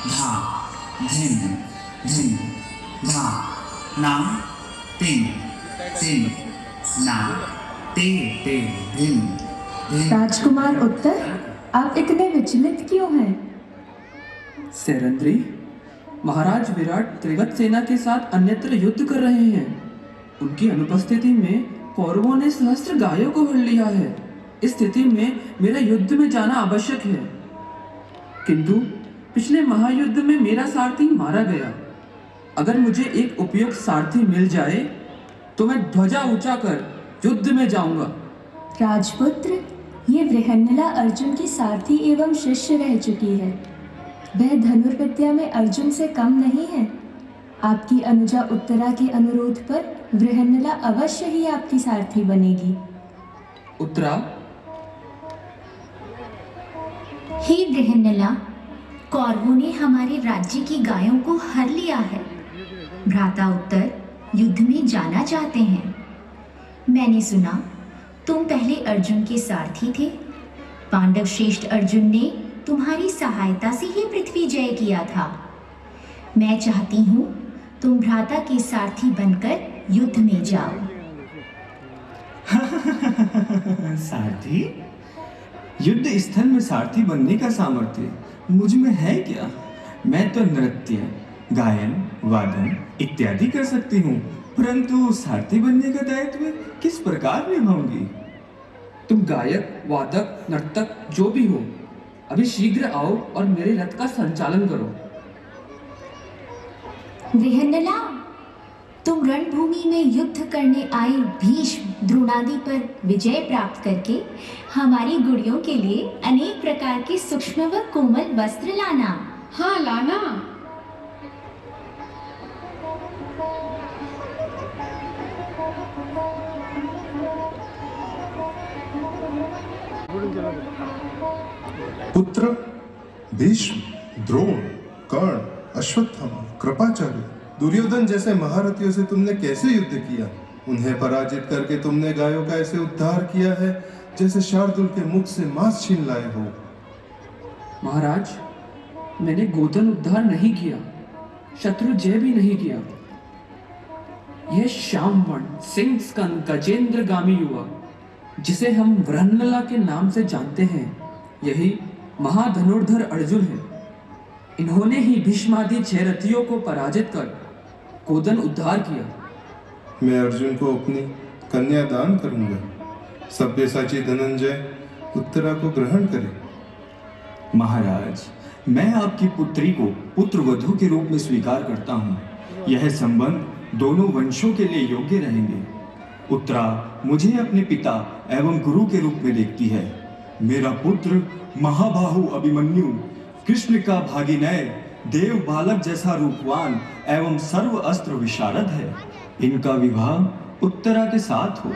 धा धिन धिन धा नाम तिन तिन नाम ते ते धिन धिन। राजकुमार उत्तर, आप इतने विचलित क्यों हैं? सैरंद्री, महाराज विराट त्रिगत सेना के साथ अन्यत्र युद्ध कर रहे हैं। उनकी अनुपस्थिति में कौरवों ने सहस्त्र गायों को हर लिया है। इस स्थिति में मेरा युद्ध में जाना आवश्यक है, किंतु पिछले महायुद्ध में मेरा सारथी मारा गया। अगर मुझे एक उपयुक्त सारथी मिल जाए तो मैं ध्वजा ऊंचा कर युद्ध में जाऊंगा। राजपुत्र, ये वृहन्नला अर्जुन की सारथी एवं शिष्य रह चुकी है। वह धनुर्विद्या में अर्जुन से कम नहीं है। आपकी अनुजा उत्तरा के अनुरोध पर वृहन्नला अवश्य ही आपकी सारथी बनेगी। उत्तरा, हे वृहन्नला, कौरवों ने हमारे राज्य की गायों को हर लिया है। भ्राता उत्तर युद्ध में जाना चाहते हैं। मैंने सुना तुम पहले अर्जुन के सारथी थे। पांडव श्रेष्ठ अर्जुन ने तुम्हारी सहायता से ही पृथ्वी जय किया था। मैं चाहती हूँ तुम भ्राता के सारथी बनकर युद्ध में जाओ। सारथी? युद्ध स्थल में सारथी बनने का सामर्थ्य मुझ में है क्या? मैं तो नृत्य, गायन, वादन इत्यादि कर सकती हूँ, परंतु सारथी बनने का दायित्व किस प्रकार निभाऊंगी? तुम गायक, वादक, नर्तक जो भी हो, अभी शीघ्र आओ और मेरे रथ का संचालन करो। वृहन्नला, तुम रणभूमि में युद्ध करने आए भीष्म, द्रोणादि पर विजय प्राप्त करके हमारी गुड़ियों के लिए अनेक प्रकार के सूक्ष्म व कोमल वस्त्र लाना। हाँ, लाना। पुत्र, भीष्म, द्रोण, कर्ण, अश्वत्थामा, कृपाचार्य, दुर्योधन जैसे महारथियों से तुमने कैसे युद्ध किया? उन्हें पराजित करके तुमने गायों का ऐसे उद्धार किया है जैसे शार्दुल के मुख से मांस छीन लाए हो। महाराज, मैंने गोधन उद्धार नहीं किया, शत्रु जय भी नहीं किया। यह श्यामवर्ण सिंह स्कंद गजेंद्रगामी युवक, जिसे हम वृहन्नला के नाम से जानते हैं, यही महाधनुर्धर अर्जुन है। इन्होंने ही भीष्मादि छह रथियों को पराजित कर गोधन उद्धार किया। मैं अर्जुन को अपनी कन्या दान करूंगा। सब्यसाची धनंजय उत्तरा को ग्रहण करे। महाराज, मैं आपकी पुत्री को पुत्रवधू के रूप में स्वीकार करता हूँ। यह संबंध दोनों वंशों के लिए योग्य रहेंगे। उत्तरा मुझे अपने पिता एवं गुरु के रूप में देखती है। मेरा पुत्र महाबाहु अभिमन्यु, कृष्ण का भागिनय, देव बालक जैसा रूपवान एवं सर्व अस्त्र विशारद है। इनका विवाह उत्तरा के साथ हो।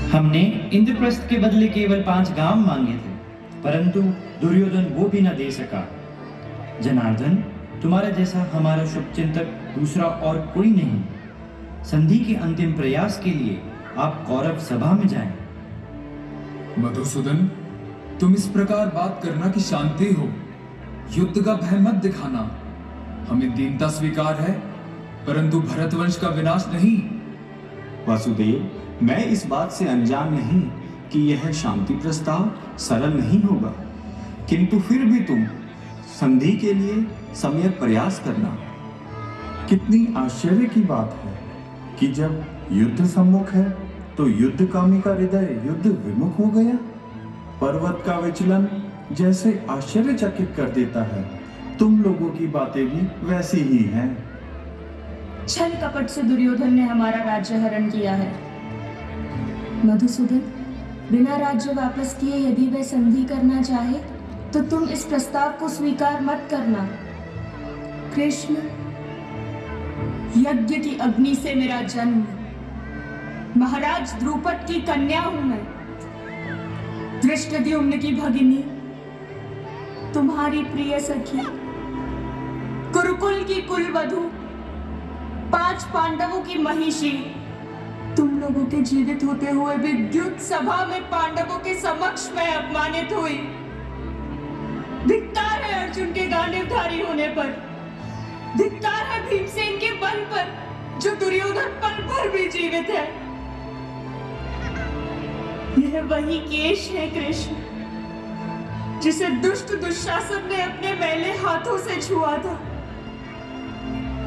हमने इंद्रप्रस्थ के बदले केवल 5 गांव मांगे थे, परंतु दुर्योधन वो भी न दे सका। जनार्दन, तुम्हारा जैसा हमारा शुभचिंतक दूसरा और कोई नहीं। संधि के अंतिम प्रयास के लिए आप कौरव सभा में जाएं। मधुसूदन, तुम इस प्रकार बात करना कि शांति हो, युद्ध का भय मत दिखाना। हमें दीनता स्वीकार है, परंतु भरतवंश का विनाश नहीं। वासुदेव, मैं इस बात से अनजान नहीं कि यह शांति प्रस्ताव सरल नहीं होगा, किंतु फिर भी तुम संधि के लिए सम्यक प्रयास करना। कितनी आश्चर्य की बात है कि जब युद्ध सम्मुख है तो युद्धकामी का हृदय युद्ध विमुख हो गया। पर्वत का विचलन जैसे आश्चर्यचकित कर देता है, तुम लोगों की बातें भी वैसी ही हैं। छल कपट से दुर्योधन ने हमारा राज्य हरण किया है। मधुसूदन, बिना राज्य वापस किए यदि वह संधि करना चाहे तो तुम इस प्रस्ताव को स्वीकार मत करना। कृष्ण, यज्ञ की अग्नि से मेरा जन्म, महाराज द्रुपद की कन्या हूं मैं, धृष्टद्युम्न की भगिनी, तुम्हारी प्रिय सखी, कुरुकुल की कुलवधू, 5 पांडवों की महिषी। तुम लोगों के जीवित होते हुए भी युद्ध सभा में पांडवों के समक्ष मैं अपमानित हुई। धिक्कार है अर्जुन के गांडीवधारी होने पर, धिक्कार है भीमसेन के बल पर, जो दुर्योधन पल भर भी जीवित है। यह वही केश है कृष्ण, जिसे दुष्ट दुशासन ने अपने मैले हाथों से छुआ था।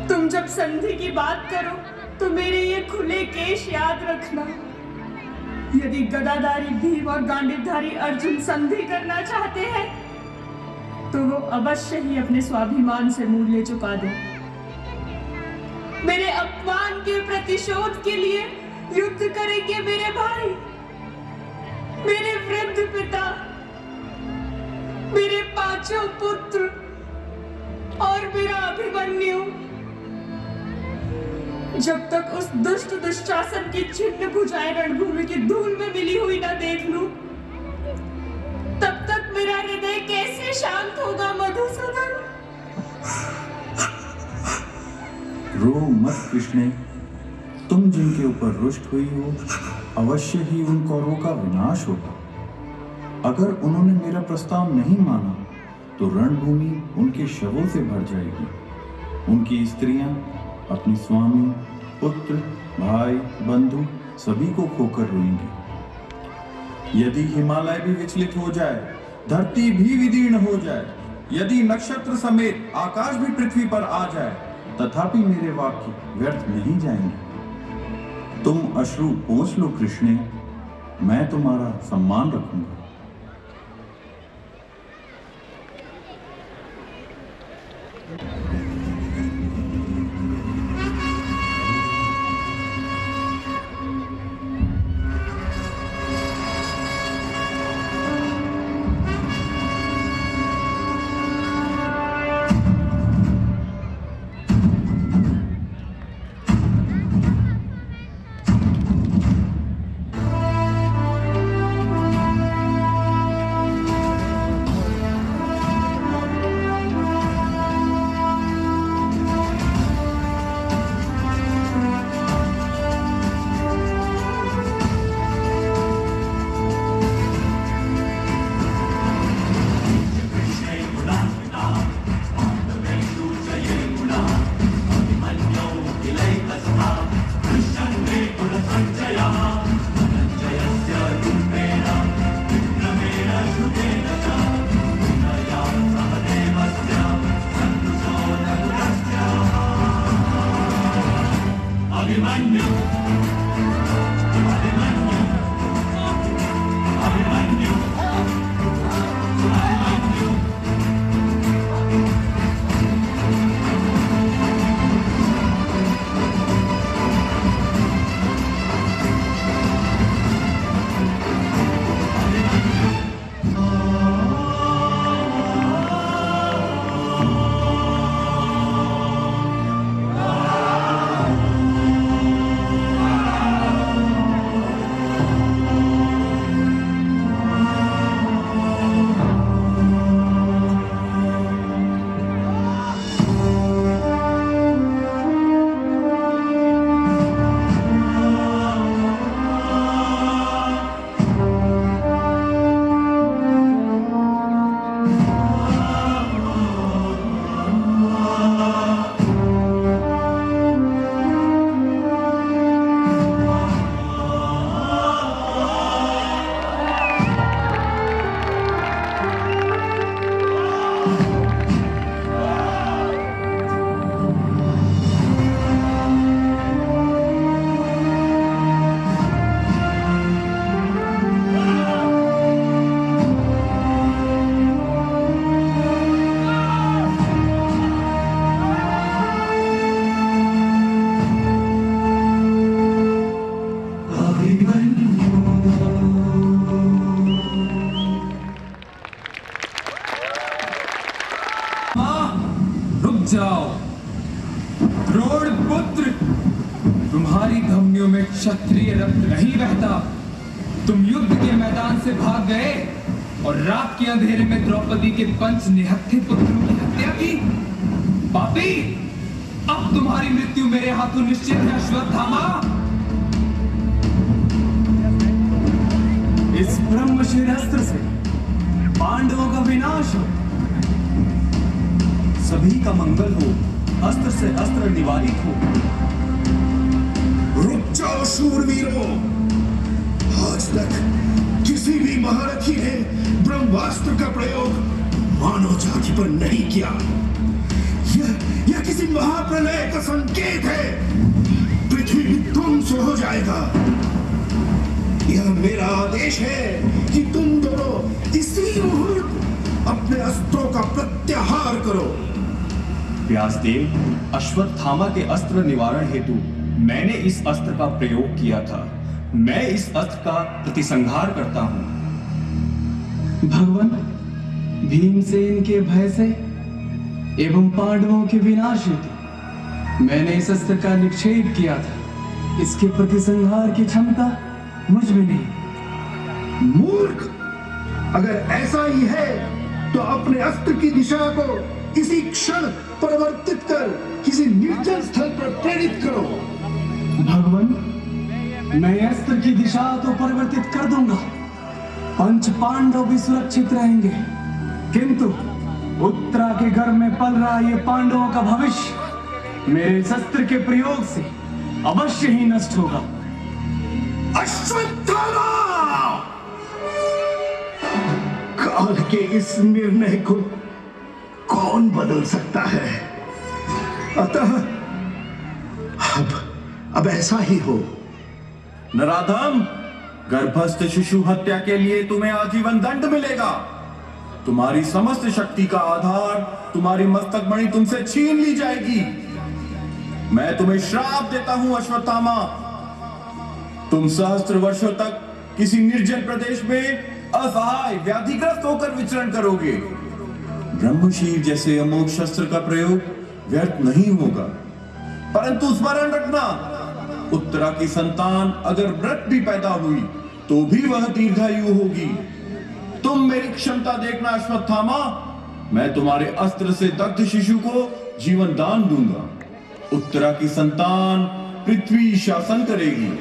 तुम जब संधि की बात करो तो मेरे ये खुले केश याद रखना। यदि गदाधारी भीम और गांडीवधारी अर्जुन संधि करना चाहते हैं तो वो अवश्य ही अपने स्वाभिमान से मूल्य चुका दे। मेरे अपमान के प्रतिशोध के लिए युद्ध करेंगे मेरे भाई, मेरे वृद्ध पिता, मेरे 5 पुत्र और मेरा अभिमन्यु। जब तक उस दुष्ट दुशासन की छिन्न भुजाएं रणभूमि की धूल में मिली हुई ना देख लूं, तब तक मेरा हृदय कैसे शांत होगा मधुसूदन? रो मत कृष्णे, तुम जिनके ऊपर रुष्ट हुई हो, अवश्य ही उन कौरवों का विनाश होगा। अगर उन्होंने मेरा प्रस्ताव नहीं माना तो रणभूमि उनके शवों से भर जाएगी। उनकी स्त्रियां अपनी स्वामी, पुत्र, भाई, बंधु सभी को खोकर रोएंगी। यदि हिमालय भी विचलित हो जाए, धरती भी विदीर्ण हो जाए, यदि नक्षत्र समेत आकाश भी पृथ्वी पर आ जाए, तथापि मेरे वाक्य व्यर्थ नहीं जाएंगे। तुम अश्रु पोंछ लो कृष्णे, मैं तुम्हारा सम्मान रखूंगा। क्षत्रिय रक्त नहीं बहता। तुम युद्ध के मैदान से भाग गए और रात के अंधेरे में द्रौपदी के पंच निहत्थे पुत्रों की हत्या की। पापी, अब तुम्हारी मृत्यु मेरे हाथों निश्चित है अश्वत्थामा। इस ब्रह्मशील अस्त्र से पांडवों का विनाश हो, सभी का मंगल हो, अस्त्र से अस्त्र निवारित हो। रुक जाओ शूरवीरों, आज तक किसी भी महारथी ने ब्रह्मास्त्र का प्रयोग मानव जाति पर नहीं किया। यह किसी महाप्रलय का संकेत है। पृथ्वी ध्वंस हो जाएगा। यह मेरा आदेश है कि तुम दोनों इसी मुहूर्त अपने अस्त्रों का प्रत्याहार करो। व्यासदेव, अश्वत्थामा के अस्त्र निवारण हेतु मैंने इस अस्त्र का प्रयोग किया था। मैं इस अस्त्र का प्रतिसंहार करता हूं। भगवान, भीमसेन के भय से एवं पांडवों के विनाश हेतु मैंने इस अस्त्र का निक्षेप किया था। इसके प्रतिसंहार की क्षमता मुझ में नहीं। मूर्ख, अगर ऐसा ही है तो अपने अस्त्र की दिशा को इसी क्षण परिवर्तित कर किसी निर्जन स्थल पर प्रेरित करो। भगवान, मैं अस्त्र की दिशा तो परिवर्तित कर दूंगा। पंच पांडव भी सुरक्षित रहेंगे, किंतु उत्तरा के घर में पल रहा ये पांडवों का भविष्य मेरे इस अस्त्र के प्रयोग से अवश्य ही नष्ट होगा। अश्वत्थामा! काल के इस निर्णय को कौन बदल सकता है? अतः अब ऐसा ही हो। नराधम, गर्भस्थ शिशु हत्या के लिए तुम्हें आजीवन दंड मिलेगा। तुम्हारी समस्त शक्ति का आधार, तुम्हारी मस्तक मणि तुमसे छीन ली जाएगी। मैं तुम्हें श्राप देता हूं अश्वत्थामा। तुम सहस्त्र वर्षों तक किसी निर्जन प्रदेश में असहाय व्याधिग्रस्त होकर विचरण करोगे। ब्रह्मशील जैसे अमोघ शस्त्र का प्रयोग व्यर्थ नहीं होगा, परंतु स्मरण रखना, उत्तरा की संतान अगर व्रत भी पैदा हुई तो भी वह दीर्घायु होगी। तुम मेरी क्षमता देखना अश्वत्थामा। मैं तुम्हारे अस्त्र से दग्ध शिशु को जीवन दान दूंगा। उत्तरा की संतान पृथ्वी शासन करेगी।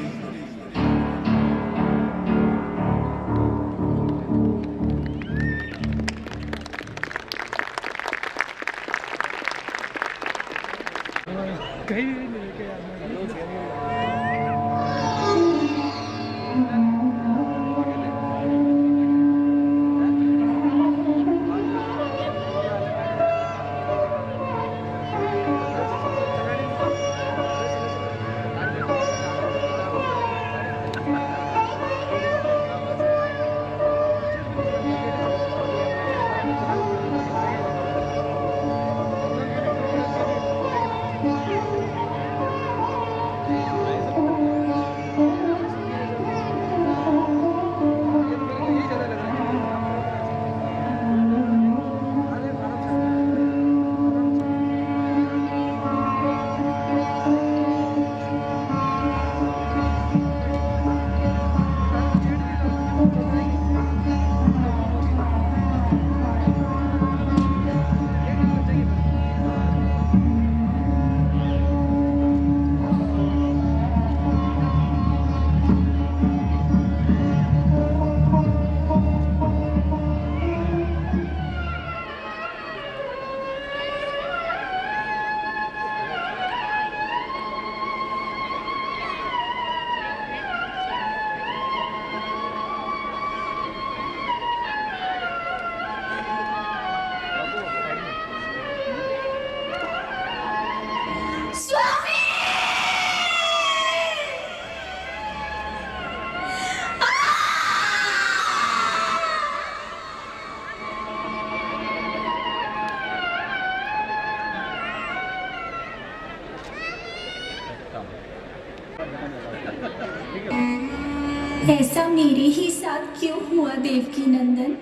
ऐसा मेरे ही साथ क्यों हुआ देवकी नंदन?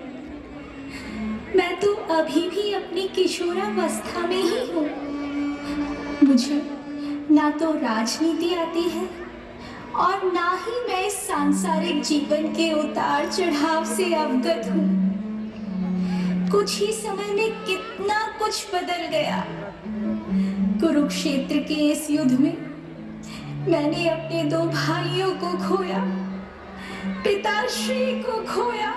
मैं तो अभी भी अपनी किशोरावस्था में ही हूँ। मुझे ना तो राजनीति आती है और ना ही मैं इस सांसारिक जीवन के उतार चढ़ाव से अवगत हूँ। कुछ ही समय में कितना कुछ बदल गया। कुरुक्षेत्र के इस युद्ध में मैंने अपने 2 भाइयों को खोया, पिताश्री को खोया,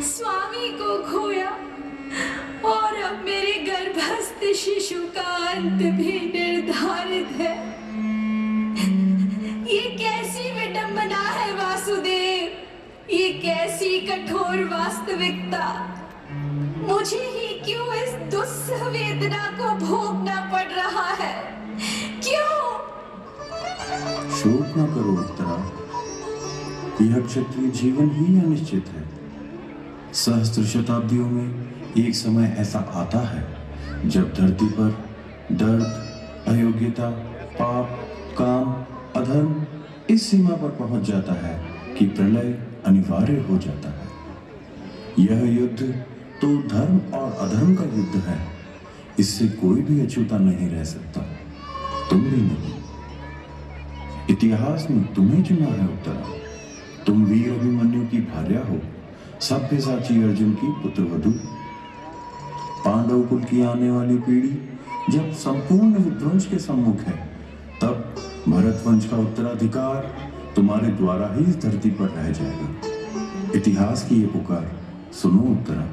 स्वामी को खोया, और अब मेरे गर्भस्थ शिशु का अंत भी निर्धारित है। ये कैसी विडंबना है वासुदेव, ये कैसी कठोर वास्तविकता। मुझे ही क्यों इस दुस्सह वेदना को भोगना पड़ रहा है? क्यों? शोक न करो उत्तरा, यह क्षत्रिय जीवन ही अनिश्चित है। सहस्त्र शताब्दियों में एक समय ऐसा आता है जब धरती पर दर्द, अयोग्यता, पाप, काम, अधर्म इस सीमा पर पहुंच जाता है कि प्रलय अनिवार्य हो जाता है। यह युद्ध तो धर्म और अधर्म का युद्ध है। इससे कोई भी अछूता नहीं रह सकता, तुम भी नहीं। इतिहास ने तुम्हें चुना है उत्तरा। तुम वीर अभिमन्यु की भार्या हो, सभ्यसाची अर्जुन की पुत्रवधू। पांडव कुल की आने वाली पीढ़ी जब संपूर्ण विध्वंस के सम्मुख है, तब भरत वंश का उत्तराधिकार तुम्हारे द्वारा ही इस धरती पर रह जाएगा। इतिहास की ये पुकार सुनो उत्तरा।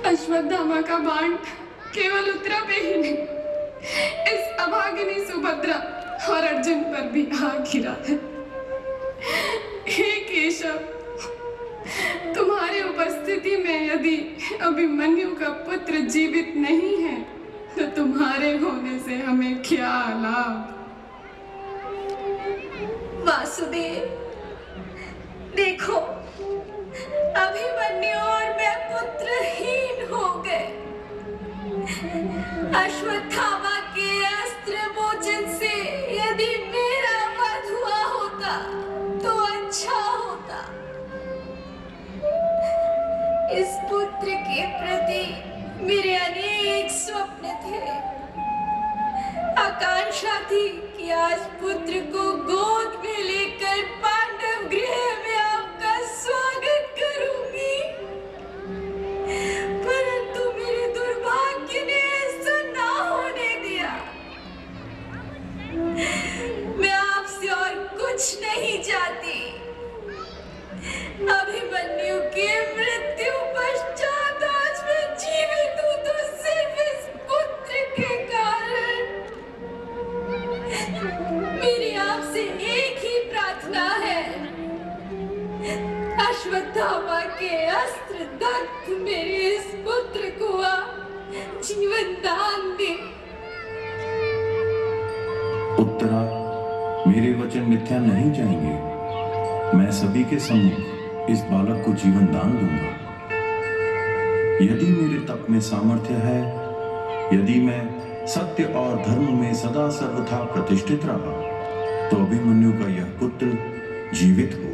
अश्वत्थामा का बाण केवल उत्तरा पे ही नहीं, इस अभागिनी सुभद्रा और अर्जुन पर भी आ गिरा है। हे केशव, तुम्हारी उपस्थिति में यदि अभिमन्यु का पुत्र जीवित नहीं है तो तुम्हारे होने से हमें क्या लाभ? वासुदेव, देखो, अभिमन्यु और मैं पुत्रहीन हो गए। अश्वत्थामा के अस्त्र मोचन से यदि मेरा वध हुआ होता तो अच्छा होता। इस पुत्र के प्रति मेरे अनेक स्वप्न थे। आकांक्षा थी कि आज पुत्र को गोद में लेकर पांडव गृह में आपका स्वागत करूंगी, परंतु मेरे दुर्भाग्य ने ऐसा ना होने दिया। मैं आपसे और कुछ नहीं चाहती। अभिमन्यु की मृत्यु पश्चात आज मैं जीवित हूं तो सिर्फ इस पुत्र के कारण। मेरी आपसे एक ही प्रार्थना है, अश्वत्थामा के अस्त्र दग्ध मेरे इस पुत्र को जीवन दान दे। उत्तरा, मेरे वचन मिथ्या नहीं जाएंगे। मैं सभी के सम्मुख इस बालक को जीवन दान दूंगा। यदि मेरे तप में सामर्थ्य है, यदि मैं सत्य और धर्म में सदा सर्वथा प्रतिष्ठित रहा, तो अभिमन्यु का यह पुत्र जीवित हो।